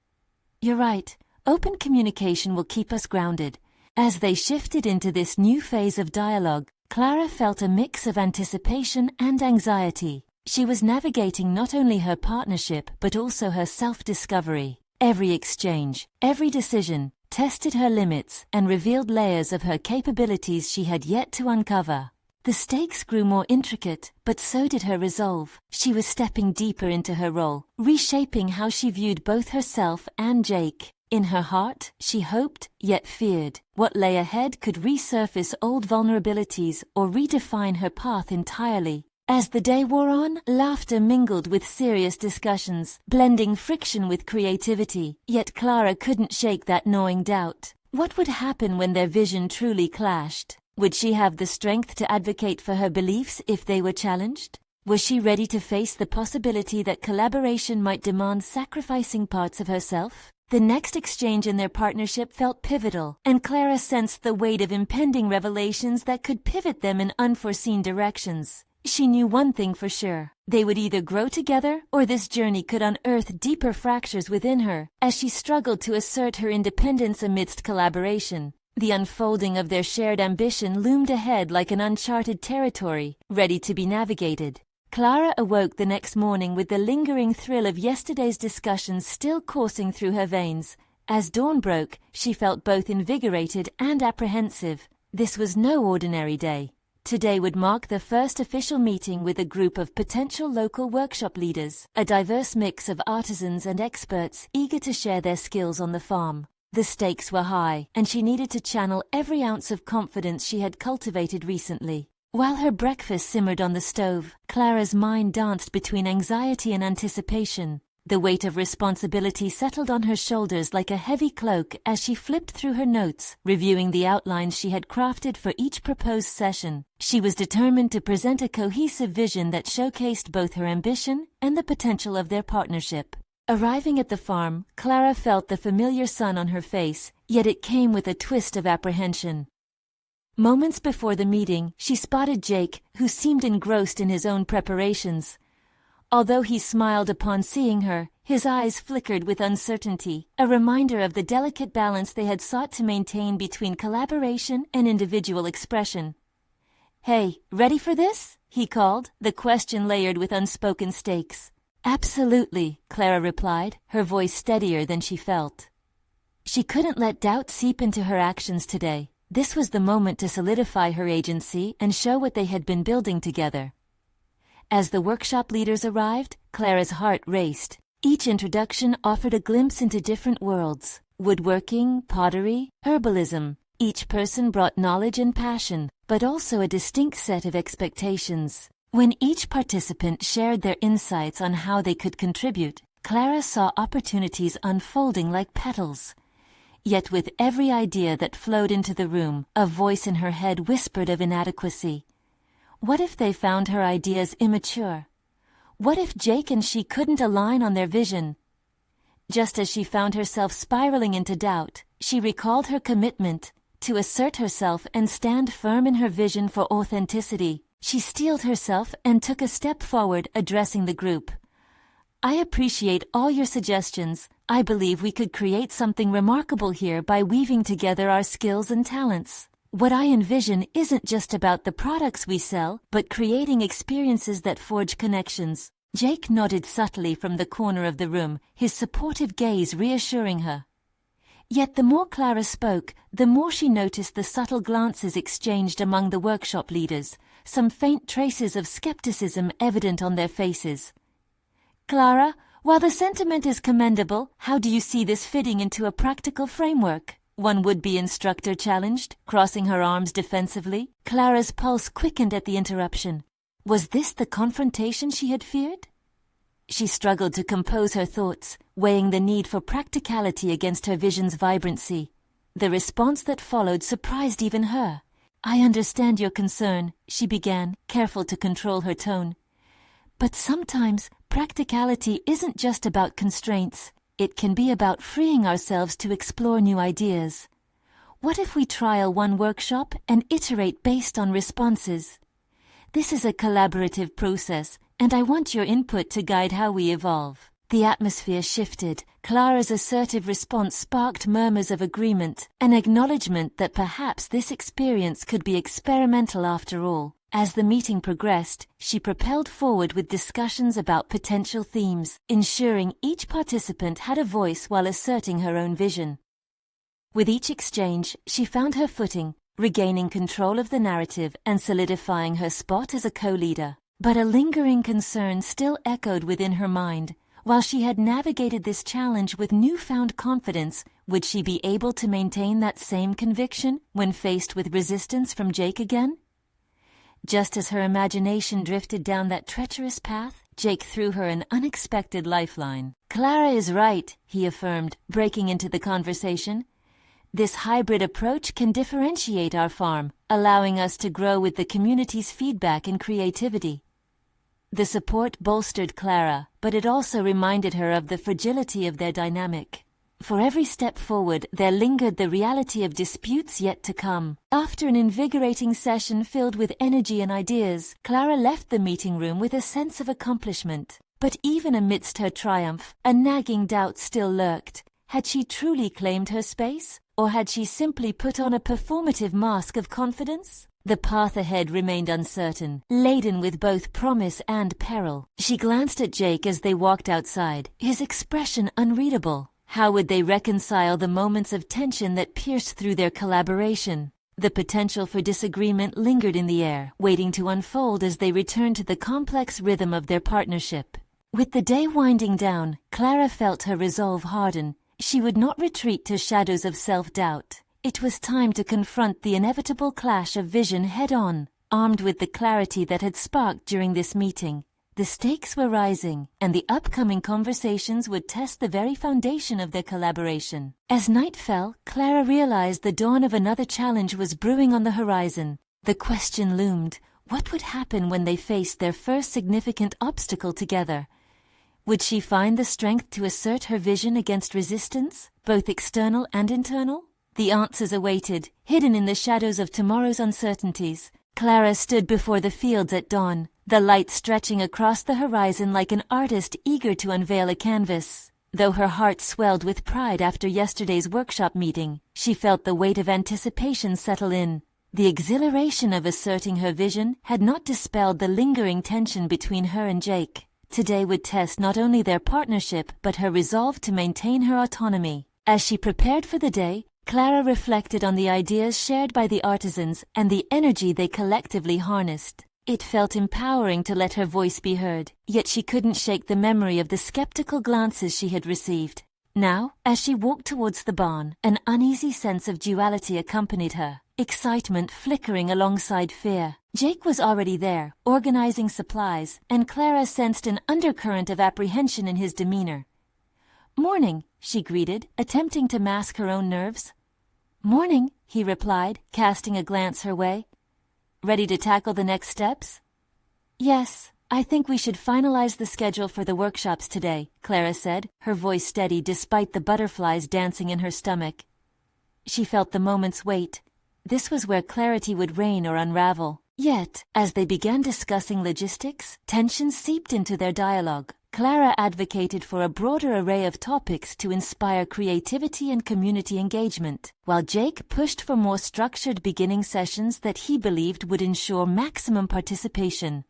"You're right. Open communication will keep us grounded." As they shifted into this new phase of dialogue, Clara felt a mix of anticipation and anxiety. She was navigating not only her partnership but also her self-discovery. Every exchange, every decision, tested her limits and revealed layers of her capabilities she had yet to uncover. The stakes grew more intricate, but so did her resolve. She was stepping deeper into her role, reshaping how she viewed both herself and Jake. In her heart, she hoped, yet feared. What lay ahead could resurface old vulnerabilities or redefine her path entirely. As the day wore on, laughter mingled with serious discussions, blending friction with creativity. Yet Clara couldn't shake that gnawing doubt. What would happen when their vision truly clashed? Would she have the strength to advocate for her beliefs if they were challenged? Was she ready to face the possibility that collaboration might demand sacrificing parts of herself? The next exchange in their partnership felt pivotal, and Clara sensed the weight of impending revelations that could pivot them in unforeseen directions. She knew one thing for sure. They would either grow together, or this journey could unearth deeper fractures within her, as she struggled to assert her independence amidst collaboration. The unfolding of their shared ambition loomed ahead like an uncharted territory, ready to be navigated. Clara awoke the next morning with the lingering thrill of yesterday's discussions still coursing through her veins. As dawn broke, she felt both invigorated and apprehensive. This was no ordinary day. Today would mark the first official meeting with a group of potential local workshop leaders, a diverse mix of artisans and experts eager to share their skills on the farm. The stakes were high, and she needed to channel every ounce of confidence she had cultivated recently. While her breakfast simmered on the stove, Clara's mind danced between anxiety and anticipation. The weight of responsibility settled on her shoulders like a heavy cloak as she flipped through her notes, reviewing the outlines she had crafted for each proposed session. She was determined to present a cohesive vision that showcased both her ambition and the potential of their partnership. Arriving at the farm, Clara felt the familiar sun on her face, yet it came with a twist of apprehension. Moments before the meeting, she spotted Jake, who seemed engrossed in his own preparations. Although he smiled upon seeing her, his eyes flickered with uncertainty, a reminder of the delicate balance they had sought to maintain between collaboration and individual expression. "Hey, ready for this?" he called, the question layered with unspoken stakes. "Absolutely," Clara replied, her voice steadier than she felt. She couldn't let doubt seep into her actions today. This was the moment to solidify her agency and show what they had been building together. As the workshop leaders arrived, Clara's heart raced. Each introduction offered a glimpse into different worlds: woodworking, pottery, herbalism. Each person brought knowledge and passion, but also a distinct set of expectations. When each participant shared their insights on how they could contribute, Clara saw opportunities unfolding like petals. Yet with every idea that flowed into the room, a voice in her head whispered of inadequacy. What if they found her ideas immature? What if Jake and she couldn't align on their vision? Just as she found herself spiraling into doubt, she recalled her commitment to assert herself and stand firm in her vision for authenticity. She steeled herself and took a step forward, addressing the group. "I appreciate all your suggestions. I believe we could create something remarkable here by weaving together our skills and talents. What I envision isn't just about the products we sell, but creating experiences that forge connections." Jake nodded subtly from the corner of the room, his supportive gaze reassuring her. Yet the more Clara spoke, the more she noticed the subtle glances exchanged among the workshop leaders, some faint traces of skepticism evident on their faces. "Clara, while the sentiment is commendable, how do you see this fitting into a practical framework?" one would-be instructor challenged, crossing her arms defensively. Clara's pulse quickened at the interruption. Was this the confrontation she had feared? She struggled to compose her thoughts, weighing the need for practicality against her vision's vibrancy. The response that followed surprised even her. I understand your concern, she began, careful to control her tone. But sometimes practicality isn't just about constraints. It can be about freeing ourselves to explore new ideas. What if we trial one workshop and iterate based on responses? This is a collaborative process, and I want your input to guide how we evolve. The atmosphere shifted. Clara's assertive response sparked murmurs of agreement, an acknowledgement that perhaps this experience could be experimental after all. As the meeting progressed, she propelled forward with discussions about potential themes, ensuring each participant had a voice while asserting her own vision. With each exchange, she found her footing, regaining control of the narrative and solidifying her spot as a co-leader. But a lingering concern still echoed within her mind. While she had navigated this challenge with newfound confidence, would she be able to maintain that same conviction when faced with resistance from Jake again? Just as her imagination drifted down that treacherous path, Jake threw her an unexpected lifeline. Clara is right, he affirmed, breaking into the conversation. This hybrid approach can differentiate our farm, allowing us to grow with the community's feedback and creativity. The support bolstered Clara, but it also reminded her of the fragility of their dynamic. For every step forward, there lingered the reality of disputes yet to come. After an invigorating session filled with energy and ideas, Clara left the meeting room with a sense of accomplishment. But even amidst her triumph, a nagging doubt still lurked. Had she truly claimed her space? Or had she simply put on a performative mask of confidence? The path ahead remained uncertain, laden with both promise and peril. She glanced at Jake as they walked outside, his expression unreadable. How would they reconcile the moments of tension that pierced through their collaboration? The potential for disagreement lingered in the air, waiting to unfold as they returned to the complex rhythm of their partnership. With the day winding down, Clara felt her resolve harden. She would not retreat to shadows of self-doubt. It was time to confront the inevitable clash of vision head-on. Armed with the clarity that had sparked during this meeting, the stakes were rising, and the upcoming conversations would test the very foundation of their collaboration. As night fell, Clara realized the dawn of another challenge was brewing on the horizon. The question loomed, what would happen when they faced their first significant obstacle together? Would she find the strength to assert her vision against resistance, both external and internal? The answers awaited, hidden in the shadows of tomorrow's uncertainties. Clara stood before the fields at dawn, the light stretching across the horizon like an artist eager to unveil a canvas. Though her heart swelled with pride after yesterday's workshop meeting, she felt the weight of anticipation settle in. The exhilaration of asserting her vision had not dispelled the lingering tension between her and Jake. Today would test not only their partnership but her resolve to maintain her autonomy. As she prepared for the day, Clara reflected on the ideas shared by the artisans and the energy they collectively harnessed. It felt empowering to let her voice be heard, yet she couldn't shake the memory of the skeptical glances she had received. Now, as she walked towards the barn, an uneasy sense of duality accompanied her, excitement flickering alongside fear. Jake was already there, organizing supplies, and Clara sensed an undercurrent of apprehension in his demeanor. "Morning," she greeted, attempting to mask her own nerves. "Morning," he replied, casting a glance her way. "Ready to tackle the next steps?" "Yes, I think we should finalize the schedule for the workshops today," Clara said, her voice steady despite the butterflies dancing in her stomach. She felt the moment's weight. This was where clarity would reign or unravel. Yet, as they began discussing logistics, tension seeped into their dialogue. Clara advocated for a broader array of topics to inspire creativity and community engagement, while Jake pushed for more structured beginning sessions that he believed would ensure maximum participation.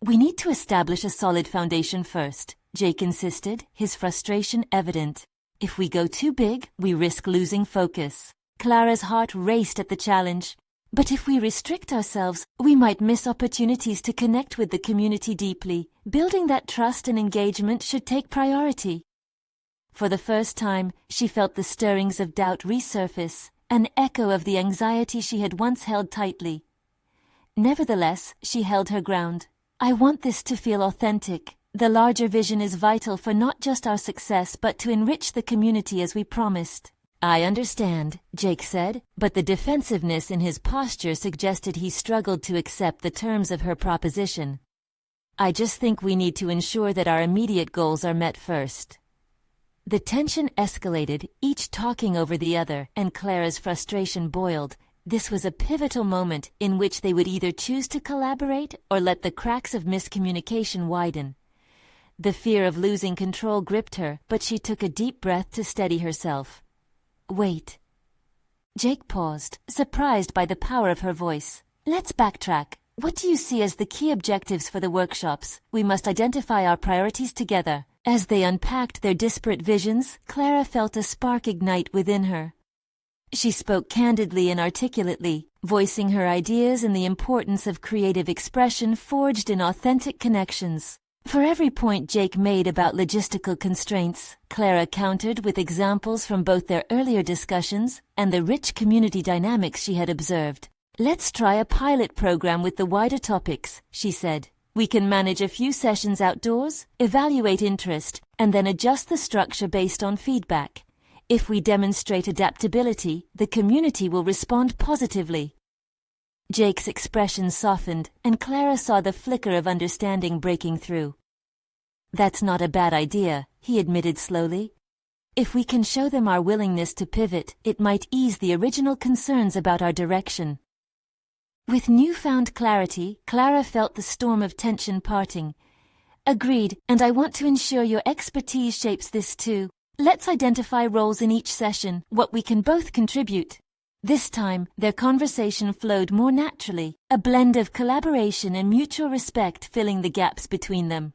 "We need to establish a solid foundation first," Jake insisted, his frustration evident. "If we go too big, we risk losing focus." Clara's heart raced at the challenge. But if we restrict ourselves, we might miss opportunities to connect with the community deeply. Building that trust and engagement should take priority. For the first time, she felt the stirrings of doubt resurface, an echo of the anxiety she had once held tightly. Nevertheless, she held her ground. "I want this to feel authentic. The larger vision is vital for not just our success but to enrich the community as we promised." I understand, Jake said, but the defensiveness in his posture suggested he struggled to accept the terms of her proposition. I just think we need to ensure that our immediate goals are met first. The tension escalated, each talking over the other, and Clara's frustration boiled. This was a pivotal moment in which they would either choose to collaborate or let the cracks of miscommunication widen. The fear of losing control gripped her, but she took a deep breath to steady herself. Wait. Jake paused, surprised by the power of her voice. Let's backtrack. What do you see as the key objectives for the workshops? We must identify our priorities together. As they unpacked their disparate visions, Clara felt a spark ignite within her. She spoke candidly and articulately, voicing her ideas and the importance of creative expression forged in authentic connections. For every point Jake made about logistical constraints, Clara countered with examples from both their earlier discussions and the rich community dynamics she had observed. Let's try a pilot program with the wider topics, she said. We can manage a few sessions outdoors, evaluate interest, and then adjust the structure based on feedback. If we demonstrate adaptability, the community will respond positively. Jake's expression softened, and Clara saw the flicker of understanding breaking through. That's not a bad idea, he admitted slowly. If we can show them our willingness to pivot, it might ease the original concerns about our direction. With newfound clarity, Clara felt the storm of tension parting. Agreed, and I want to ensure your expertise shapes this too. Let's identify roles in each session, what we can both contribute. This time, their conversation flowed more naturally, a blend of collaboration and mutual respect filling the gaps between them.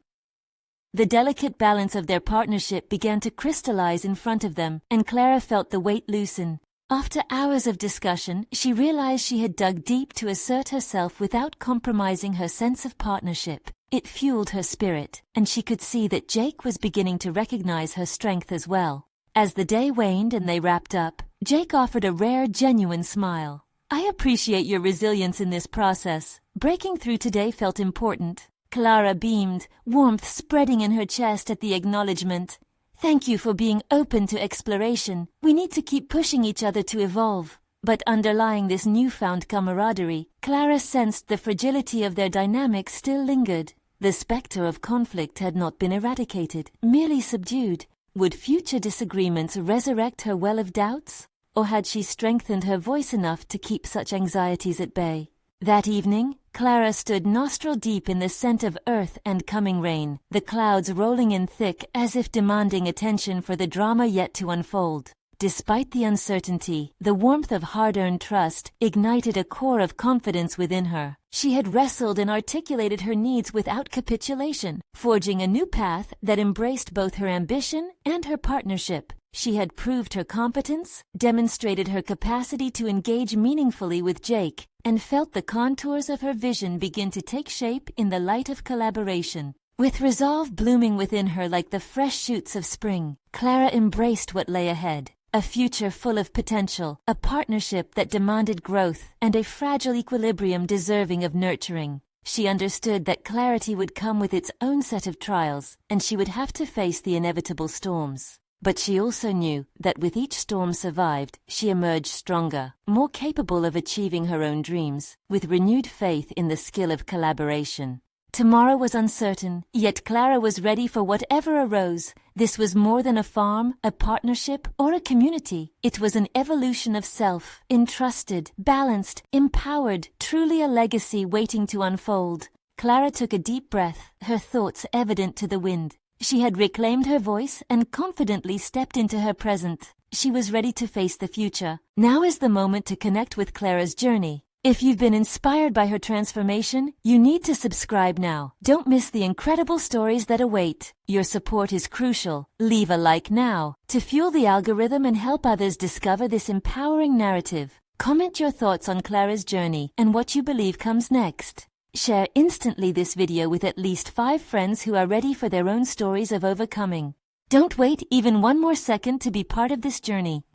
The delicate balance of their partnership began to crystallize in front of them, and Clara felt the weight loosen. After hours of discussion, she realized she had dug deep to assert herself without compromising her sense of partnership. It fueled her spirit, and she could see that Jake was beginning to recognize her strength as well. As the day waned and they wrapped up, Jake offered a rare, genuine smile. I appreciate your resilience in this process. Breaking through today felt important. Clara beamed, warmth spreading in her chest at the acknowledgement. Thank you for being open to exploration. We need to keep pushing each other to evolve. But underlying this newfound camaraderie, Clara sensed the fragility of their dynamic still lingered. The specter of conflict had not been eradicated, merely subdued. Would future disagreements resurrect her well of doubts? Or had she strengthened her voice enough to keep such anxieties at bay? That evening, Clara stood nostril deep in the scent of earth and coming rain, the clouds rolling in thick as if demanding attention for the drama yet to unfold. Despite the uncertainty, the warmth of hard-earned trust ignited a core of confidence within her. She had wrestled and articulated her needs without capitulation, forging a new path that embraced both her ambition and her partnership. She had proved her competence, demonstrated her capacity to engage meaningfully with Jake, and felt the contours of her vision begin to take shape in the light of collaboration. With resolve blooming within her like the fresh shoots of spring, Clara embraced what lay ahead. A future full of potential, a partnership that demanded growth, and a fragile equilibrium deserving of nurturing. She understood that clarity would come with its own set of trials, and she would have to face the inevitable storms. But she also knew that with each storm survived, she emerged stronger, more capable of achieving her own dreams, with renewed faith in the skill of collaboration. Tomorrow was uncertain, yet Clara was ready for whatever arose. This was more than a farm, a partnership, or a community. It was an evolution of self, entrusted, balanced, empowered, truly a legacy waiting to unfold. Clara took a deep breath, her thoughts evident to the wind. She had reclaimed her voice and confidently stepped into her present. She was ready to face the future. Now is the moment to connect with Clara's journey. If you've been inspired by her transformation, you need to subscribe now. Don't miss the incredible stories that await. Your support is crucial. Leave a like now to fuel the algorithm and help others discover this empowering narrative. Comment your thoughts on Clara's journey and what you believe comes next. Share instantly this video with at least 5 friends who are ready for their own stories of overcoming. Don't wait even one more second to be part of this journey.